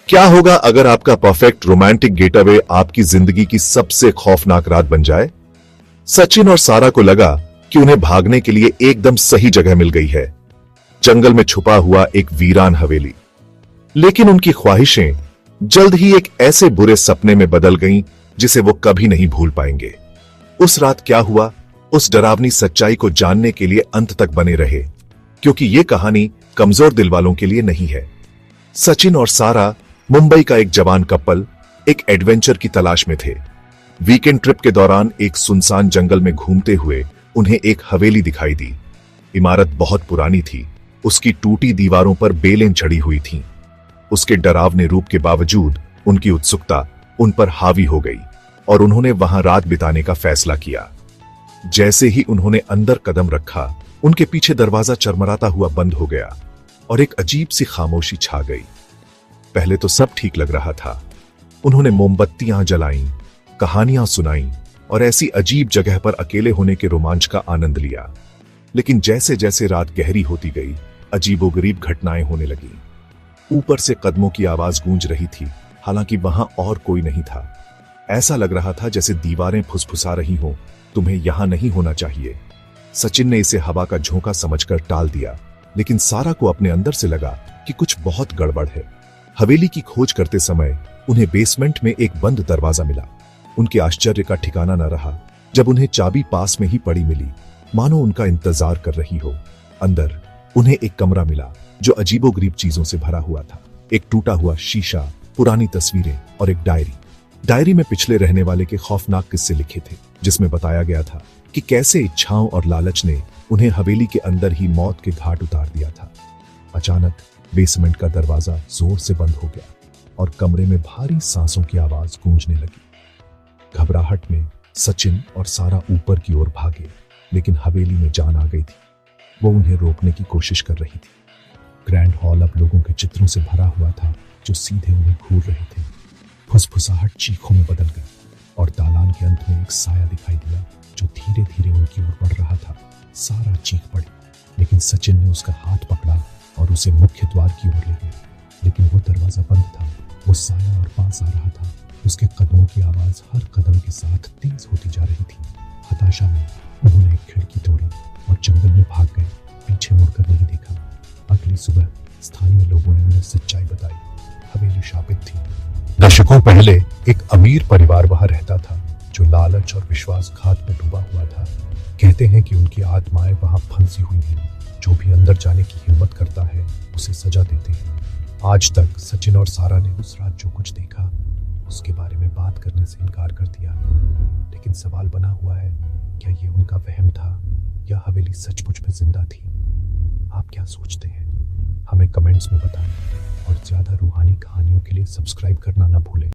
क्या होगा अगर आपका परफेक्ट रोमांटिक गेटअवे आपकी जिंदगी की सबसे खौफनाक रात बन जाए? सचिन और सारा को लगा कि उन्हें भागने के लिए एकदम सही जगह मिल गई है, जंगल में छुपा हुआ एक वीरान हवेली। लेकिन उनकी ख्वाहिशें जल्द ही एक ऐसे बुरे सपने में बदल गईं जिसे वो कभी नहीं भूल पाएंगे। उस रात क्या हुआ, उस डरावनी सच्चाई को जानने के लिए अंत तक बने रहे, क्योंकि ये कहानी कमजोर दिल वालों के लिए नहीं है। सचिन और सारा, मुंबई का एक जवान कपल, एक एडवेंचर की तलाश में थे। वीकेंड ट्रिप के दौरान एक सुनसान जंगल में घूमते हुए उन्हें एक हवेली दिखाई दी। इमारत बहुत पुरानी थी, उसकी टूटी दीवारों पर बेलें चढ़ी हुई थीं। उसके डरावने रूप के बावजूद उनकी उत्सुकता उन पर हावी हो गई और उन्होंने वहां रात बिताने का फैसला किया। जैसे ही उन्होंने अंदर कदम रखा, उनके पीछे दरवाजा चरमराता हुआ बंद हो गया और एक अजीब सी खामोशी छा गई। पहले तो सब ठीक लग रहा था। उन्होंने मोमबत्तियां जलाईं, कहानियां सुनाईं और ऐसी अजीब जगह पर अकेले होने के रोमांच का आनंद लिया। लेकिन जैसे जैसे रात गहरी होती गई, अजीबोगरीब घटनाएं होने लगीं। ऊपर से कदमों की आवाज गूंज रही थी, हालांकि वहां और कोई नहीं था। ऐसा लग रहा था जैसे दीवारें फुसफुसा रही हों, तुम्हें यहां नहीं होना चाहिए। सचिन ने इसे हवा का झोंका समझकर टाल दिया, लेकिन सारा को अपने अंदर से लगा कि कुछ बहुत गड़बड़ है। हवेली की खोज करते समय उन्हें बेसमेंट में एक बंद दरवाजा मिला। उनके आश्चर्य का ठिकाना न रहा जब उन्हें चाबी पास में ही पड़ी मिली, मानो उनका इंतजार कर रही हो। अंदर उन्हें एक कमरा मिला जो अजीबोगरीब चीजों से भरा हुआ था। एक टूटा हुआ शीशा, पुरानी तस्वीरें और एक डायरी। डायरी में पिछले रहने वाले के खौफनाक किस्से लिखे थे, जिसमें बताया गया था कि कैसे इच्छाओं और लालच ने उन्हें हवेली के अंदर ही मौत के घाट उतार दिया था। अचानक बेसमेंट का दरवाजा जोर से बंद हो गया और कमरे में भारी सांसों की आवाज गूंजने लगी। घबराहट में सचिन और सारा ऊपर की ओर भागे, लेकिन हवेली में जान आ गई थी। वो उन्हें रोकने की कोशिश कर रही थी। ग्रैंड हॉल अब लोगों के चित्रों से भरा हुआ था, जो सीधे उन्हें घूर रहे थे। फुसफुसाहट चीखों में बदल गई और दालान के अंत में एक साया दिखाई दिया जो धीरे धीरे उनकी ओर बढ़ रहा था। सारा चीख पड़ी, लेकिन सचिन ने उसका हाथ पकड़ा और उसे मुख्य द्वार की ओर ले गया। लेकिन वो दरवाजा बंद था। वो साया और पास आ रहा था। उसके कदमों की आवाज हर कदम के साथ तेज होती जा रही थी। हताशा में उन्होंने एक खिड़की तोड़ी और जंगल में भाग गए, पीछे मुड़कर नहीं देखा। अगली सुबह स्थानीय लोगों ने उन्हें सच्चाई बताई। हवेली शापित थी। दशकों पहले एक अमीर परिवार वहां रहता था, जो लालच और विश्वासघात में डूबा हुआ था। कहते हैं कि उनकी आत्माएं वहां फंसी हुई हैं। जो भी अंदर जाने की हिम्मत करता है, उसे सजा देते हैं। आज तक सचिन और सारा ने उस रात जो कुछ देखा, उसके बारे में बात करने से इनकार कर दिया। लेकिन सवाल बना हुआ है, क्या ये उनका वहम था या हवेली सचमुच में जिंदा थी? आप क्या सोचते हैं? हमें कमेंट्स में बताएं और ज्यादा रूहानी कहानियों के लिए सब्सक्राइब करना ना भूलें।